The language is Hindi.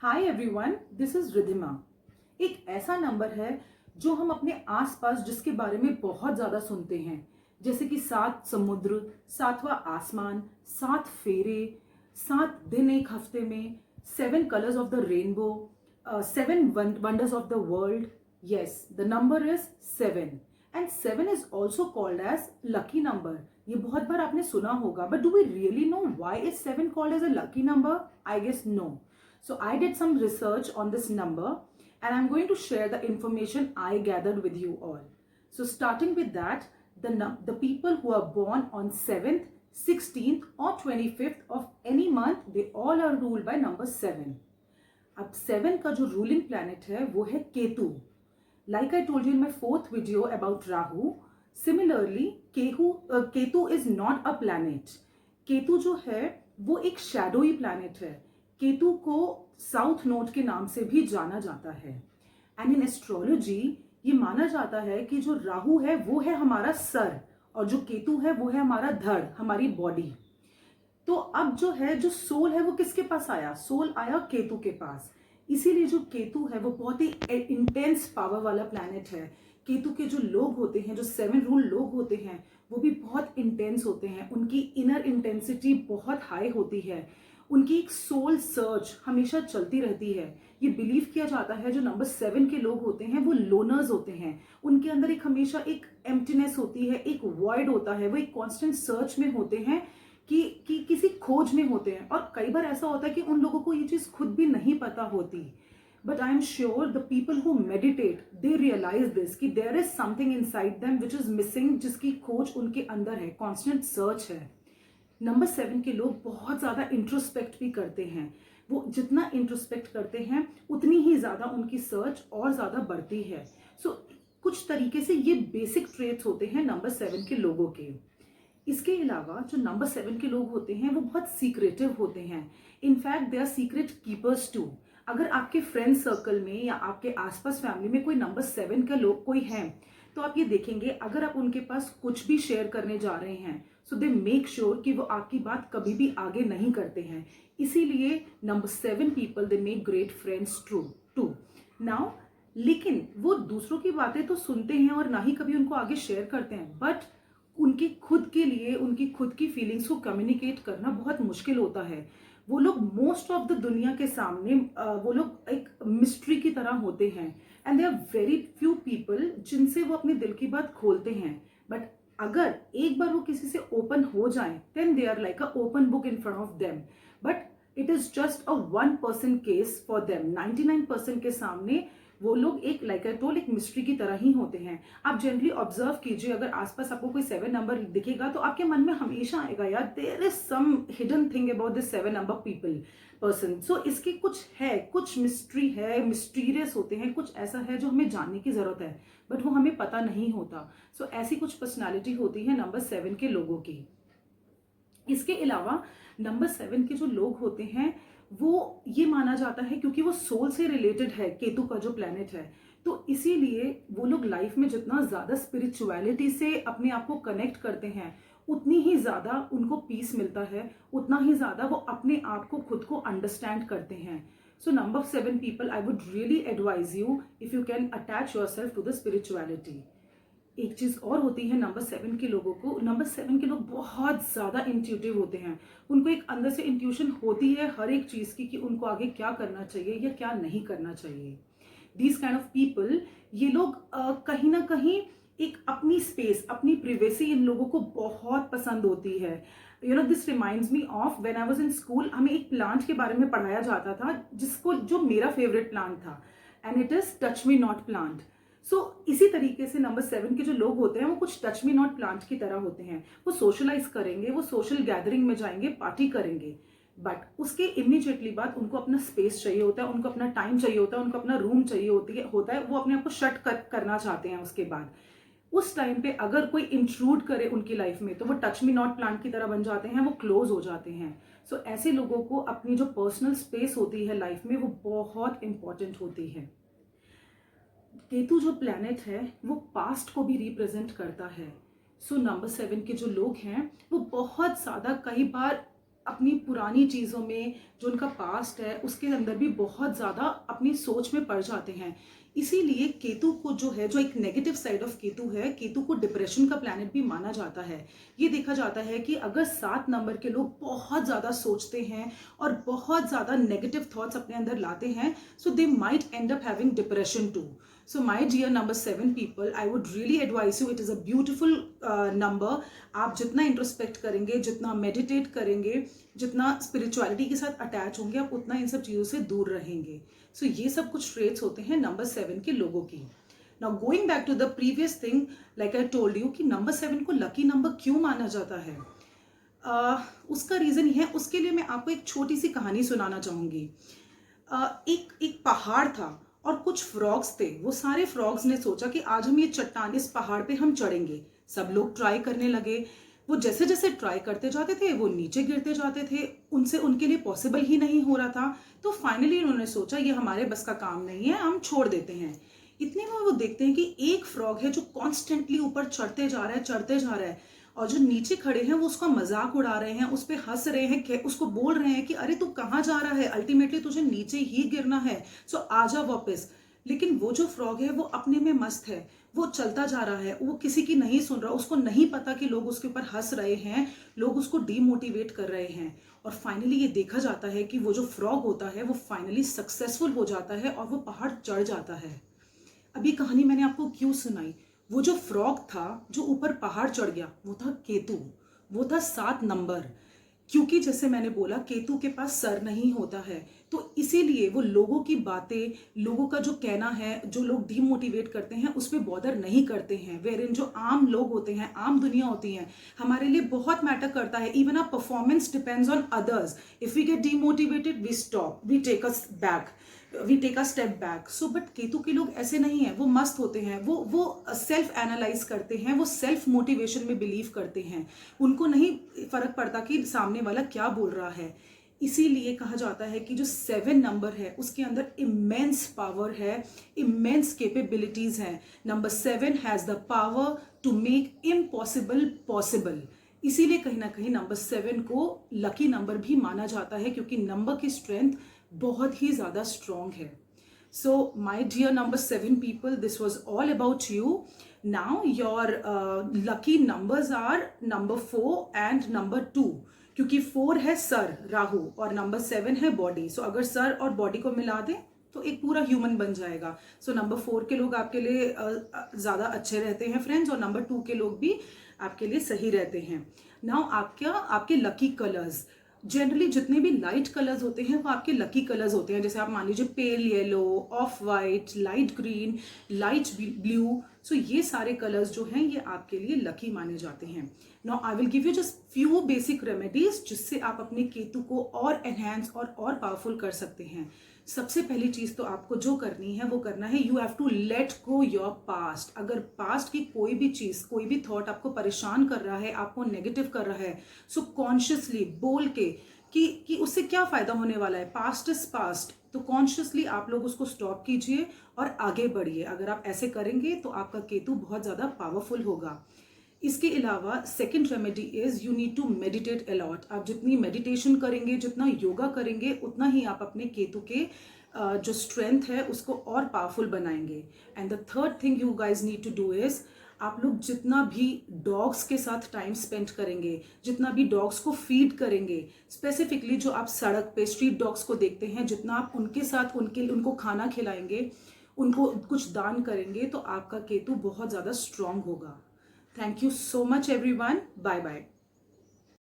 Hi everyone, this is Ridhima. एक ऐसा नंबर है जो हम अपने आसपास जिसके बारे में बहुत ज्यादा सुनते हैं, जैसे कि 7 समुद्र, 7वां आसमान, 7 फेरे, 7 दिन एक हफ्ते में, 7 colours of the rainbow, 7 wonders of the world. Yes, the number is 7 and 7 is also called as lucky number. ये बहुत बार आपने सुना होगा, but do we really know why is 7 called as a lucky number? I guess no. So I did some research on this number and I'm going to share the information I gathered with you all. So starting with that, the people who are born on 7th, 16th or 25th of any month, they all are ruled by number 7. अब 7 का जो ruling planet है वो है Ketu. Like I told you in my 4th video about Rahu, similarly Ketu is not a planet. Ketu जो है वो एक shadowy planet है. केतु को साउथ नोड के नाम से भी जाना जाता है एंड इन एस्ट्रोलॉजी ये माना जाता है कि जो राहु है वो है हमारा सर और जो केतु है वो है हमारा धड़, हमारी बॉडी. तो अब जो सोल है वो किसके पास आया? सोल आया केतु के पास. इसीलिए जो केतु है वो बहुत ही इंटेंस पावर वाला प्लैनेट है. केतु के जो लोग होते हैं, जो 7 रूल लोग होते हैं, वो भी बहुत इंटेंस होते हैं. उनकी इनर इंटेंसिटी बहुत हाई होती है. उनकी एक सोल सर्च हमेशा चलती रहती है. ये बिलीव किया जाता है जो नंबर 7 के लोग होते हैं वो लोनर्स होते हैं. उनके अंदर एक हमेशा एक एम्प्टीनेस होती है, एक वॉइड होता है. वो एक कांस्टेंट सर्च में होते हैं कि किसी खोज में होते हैं. और कई बार ऐसा होता है कि उन लोगों को ये चीज खुद भी नहीं पता होती. But I am sure the people who meditate they realise this कि there is something inside them which is missing, जिसकी खोज उनके अंदर है. कॉन्स्टेंट सर्च है. नंबर 7 के लोग बहुत ज्यादा इंट्रोस्पेक्ट भी करते हैं. वो जितना इंट्रोस्पेक्ट करते हैं उतनी ही ज्यादा उनकी सर्च और ज्यादा बढ़ती है. सो कुछ तरीके से ये बेसिक ट्रेट्स होते हैं नंबर 7 के लोगों के. इसके अलावा जो नंबर 7 के लोग होते हैं वो बहुत सीक्रेटिव होते हैं. In fact they are secret keepers too. अगर आपके फ्रेंड सर्कल में या आपके आसपास फैमिली में कोई नंबर 7 का लोग कोई है तो आप ये देखेंगे, अगर आप उनके पास कुछ भी शेयर करने जा रहे हैं सो दे मेक श्योर कि वो आपकी बात कभी भी आगे नहीं करते हैं. इसीलिए number 7 people they make great friends too. Now लेकिन वो दूसरों की बातें तो सुनते हैं और ना ही कभी उनको आगे शेयर करते हैं, बट उनके खुद के लिए उनकी खुद की फीलिंग्स को कम्युनिकेट करना बहुत मुश्किल होता है. वो लोग मोस्ट ऑफ द दुनिया के सामने वो लोग एक मिस्ट्री की तरह होते हैं and they are very few people जिनसे वो अपने दिल की बात खोलते हैं. बट अगर एक बार वो किसी से ओपन हो जाए then they are like a open book in front of them. But it is just a 1% case for them. 99% के सामने वो लोग एक लाइक आई टोल्ड एक मिस्ट्री की तरह ही होते हैं. आप जनरली ऑब्जर्व कीजिए, अगर आसपास आपको कोई 7 नंबर दिखेगा तो आपके मन में हमेशा आएगा यार there is some hidden thing about this 7 number people person. So इसकी कुछ है, कुछ मिस्ट्री है, मिस्टीरियस होते हैं, कुछ ऐसा है जो हमें जानने की जरूरत है बट वो हमें पता नहीं होता. सो ऐसी कुछ पर्सनालिटी होती है नंबर 7 के लोगों की. इसके अलावा नंबर 7 के जो लोग होते हैं वो ये माना जाता है क्योंकि वो सोल से रिलेटेड है, केतु का जो प्लेनेट है, तो इसीलिए वो लोग लाइफ में जितना ज्यादा स्पिरिचुअलिटी से अपने आप को कनेक्ट करते हैं उतनी ही ज्यादा उनको पीस मिलता है, उतना ही ज्यादा वो अपने आप को खुद को अंडरस्टैंड करते हैं. So number 7 people, I would really advise you if you can attach your self to the spirituality. एक चीज और होती है नंबर 7 के लोगों को, नंबर 7 के लोग बहुत ज्यादा इंट्यूटिव होते हैं. उनको एक अंदर से इंट्यूशन होती है हर एक चीज की कि उनको आगे क्या करना चाहिए या क्या नहीं करना चाहिए. दीज काइंड ऑफ पीपल, ये लोग कहीं ना कहीं एक अपनी स्पेस, अपनी प्रिवेसी इन लोगों को बहुत पसंद होती है. You know, this reminds me of when I was in school. हमें एक प्लांट के बारे में पढ़ाया जाता था जो मेरा फेवरेट प्लांट था and it is touch me not plant. So इसी तरीके से नंबर 7 के जो लोग होते हैं वो कुछ टच मी नॉट प्लांट की तरह होते हैं. वो सोशलाइज करेंगे, वो सोशल गैदरिंग में जाएंगे, पार्टी करेंगे, बट उसके इमीडिएटली बाद उनको अपना स्पेस चाहिए होता है, उनको अपना टाइम चाहिए होता है, उनको अपना रूम चाहिए होता है. वो अपने आप को शट करना चाहते हैं. उसके बाद उस टाइम पे अगर कोई इंट्रूड करे उनकी लाइफ में तो वो टच मी नॉट प्लांट की तरह बन जाते हैं, वो क्लोज हो जाते हैं. सो ऐसे लोगों को अपनी जो पर्सनल स्पेस होती है लाइफ में वो बहुत इंपॉर्टेंट होती है. केतु जो प्लैनेट है वो पास्ट को भी रिप्रेजेंट करता है. सो नंबर 7 के जो लोग हैं वो बहुत ज्यादा कई बार अपनी पुरानी चीज़ों में, जो उनका पास्ट है उसके अंदर भी बहुत ज़्यादा अपनी सोच में पड़ जाते हैं। इसीलिए केतु को जो है, जो एक नेगेटिव साइड ऑफ केतु है, केतु को डिप्रेशन का प्लैनेट भी माना जाता है। ये देखा जाता है कि अगर 7 नंबर के लोग बहुत ज़्यादा सोचते हैं और बहुत ज़्यादा नेगेटिव थॉट्स अपने अंदर लाते हैं, so they might end up having depression too. So my dear number 7 people, I would really advise you, it is a beautiful number. आप जितना इंट्रोस्पेक्ट करेंगे, जितना मेडिटेट करेंगे, जितना स्पिरिचुअलिटी के साथ अटैच होंगे, आप उतना इन सब चीज़ों से दूर रहेंगे। सो ये सब कुछ ट्रेट्स होते हैं नंबर 7 के लोगों की। Now going back to the previous thing, like I told you कि नंबर 7 को लकी नंबर क्यों माना जाता है। उसका रीज़न ये है, उसके लिए मैं आपको एक छोटी सी कहानी सुनाना चाहूँगी। एक पहाड़ था और कुछ फ्रॉग्स थे। वो सारे फ्रॉग्स ने सोचा कि आज हम ये चट्टान, इस पहाड़ पे हम चढ़ेंगे। सब लोग ट्राई करने लगे। वो जैसे जैसे ट्राई करते जाते थे वो नीचे गिरते जाते थे, उनसे उनके लिए पॉसिबल ही नहीं हो रहा था। तो फाइनली उन्होंने सोचा ये हमारे बस का काम नहीं है, हम छोड़ देते हैं। इतने में वो देखते हैं कि एक फ्रॉग है जो कॉन्स्टेंटली ऊपर चढ़ते जा रहा है, चढ़ते जा रहा है, और जो नीचे खड़े हैं वो उसका मजाक उड़ा रहे हैं, उस पर हंस रहे हैं, उसको बोल रहे हैं कि अरे तू कहाँ जा रहा है, अल्टीमेटली तुझे नीचे ही गिरना है, सो आजा वापस। लेकिन वो जो फ्रॉग है वो अपने में मस्त है, वो चलता जा रहा है, वो किसी की नहीं सुन रहा। उसको नहीं पता कि लोग उसके ऊपर हंस रहे हैं, लोग उसको डीमोटिवेट कर रहे हैं। और फाइनली ये देखा जाता है कि वो जो फ्रॉग होता है वो फाइनली सक्सेसफुल हो जाता है और वो पहाड़ चढ़ जाता है। अभी कहानी मैंने आपको क्यों सुनाई, वो जो फ्रॉग था जो ऊपर पहाड़ चढ़ गया वो था केतु, वो था 7 नंबर। क्योंकि जैसे मैंने बोला केतु के पास सर नहीं होता है, तो इसीलिए वो लोगों की बातें, लोगों का जो कहना है, जो लोग डीमोटिवेट करते हैं उस पर बॉदर नहीं करते हैं। वेरिन जो आम लोग होते हैं, आम दुनिया होती है, हमारे लिए बहुत मैटर करता है। Even our performance depends on others. If we get demotivated we stop, we take a back, we take a step back. So but Ketu के लोग ऐसे नहीं हैं, वो मस्त होते हैं, वो सेल्फ एनालाइज करते हैं, वो सेल्फ मोटिवेशन में बिलीव करते हैं। उनको नहीं फर्क पड़ता कि सामने वाला क्या बोल रहा है। इसीलिए कहा जाता है कि जो 7 नंबर है उसके अंदर इमेंस पावर है, इमेंस कैपेबिलिटीज हैं। Number 7 has the power to make impossible possible. इसीलिए कहीं ना कहीं नंबर 7 को लकी नंबर भी माना जाता है, क्योंकि नंबर की स्ट्रेंथ बहुत ही ज़्यादा स्ट्रॉन्ग है। So my dear number 7 people, this was all about you. Now your lucky numbers are number 4 and number 2, क्योंकि 4 है सर राहु और नंबर 7 है बॉडी। सो अगर सर और बॉडी को मिला दें तो एक पूरा ह्यूमन बन जाएगा। सो नंबर 4 के लोग आपके लिए ज़्यादा अच्छे रहते हैं फ्रेंड्स, और नंबर 2 के लोग भी आपके लिए सही रहते हैं। नाउ आपके लकी कलर्स, जनरली जितने भी लाइट कलर्स होते हैं वो आपके लकी कलर्स होते हैं। जैसे आप मान लीजिए pale yellow, off white, light green, light blue. So ये सारे कलर्स जो हैं ये आपके लिए लकी माने जाते हैं। Now I will give you just few basic remedies जिससे आप अपने केतु को और एनहेंस और पावरफुल कर सकते हैं। सबसे पहली चीज तो आपको जो करनी है वो करना है, you have to let go your past. अगर पास्ट की कोई भी चीज, कोई भी थॉट आपको परेशान कर रहा है, आपको नेगेटिव कर रहा है, सो कॉन्शियसली बोल के कि उससे क्या फायदा होने वाला है, पास्ट इज पास्ट, तो कॉन्शियसली आप लोग उसको स्टॉप कीजिए और आगे बढ़िए। अगर आप ऐसे करेंगे तो आपका केतु बहुत ज्यादा पावरफुल होगा। इसके अलावा second remedy is you need to meditate a lot. आप जितनी मेडिटेशन करेंगे, जितना योगा करेंगे, उतना ही आप अपने केतु के जो स्ट्रेंथ है उसको और पावरफुल बनाएंगे। And the third thing you guys need to do is, आप लोग जितना भी डॉग्स के साथ टाइम स्पेंड करेंगे, जितना भी डॉग्स को फीड करेंगे, स्पेसिफिकली जो आप सड़क पे स्ट्रीट डॉग्स को देखते हैं, जितना आप उनके साथ उनको खाना खिलाएंगे, उनको कुछ दान करेंगे, तो आपका केतु बहुत ज़्यादा स्ट्रांग होगा। Thank you so much everyone. Bye bye.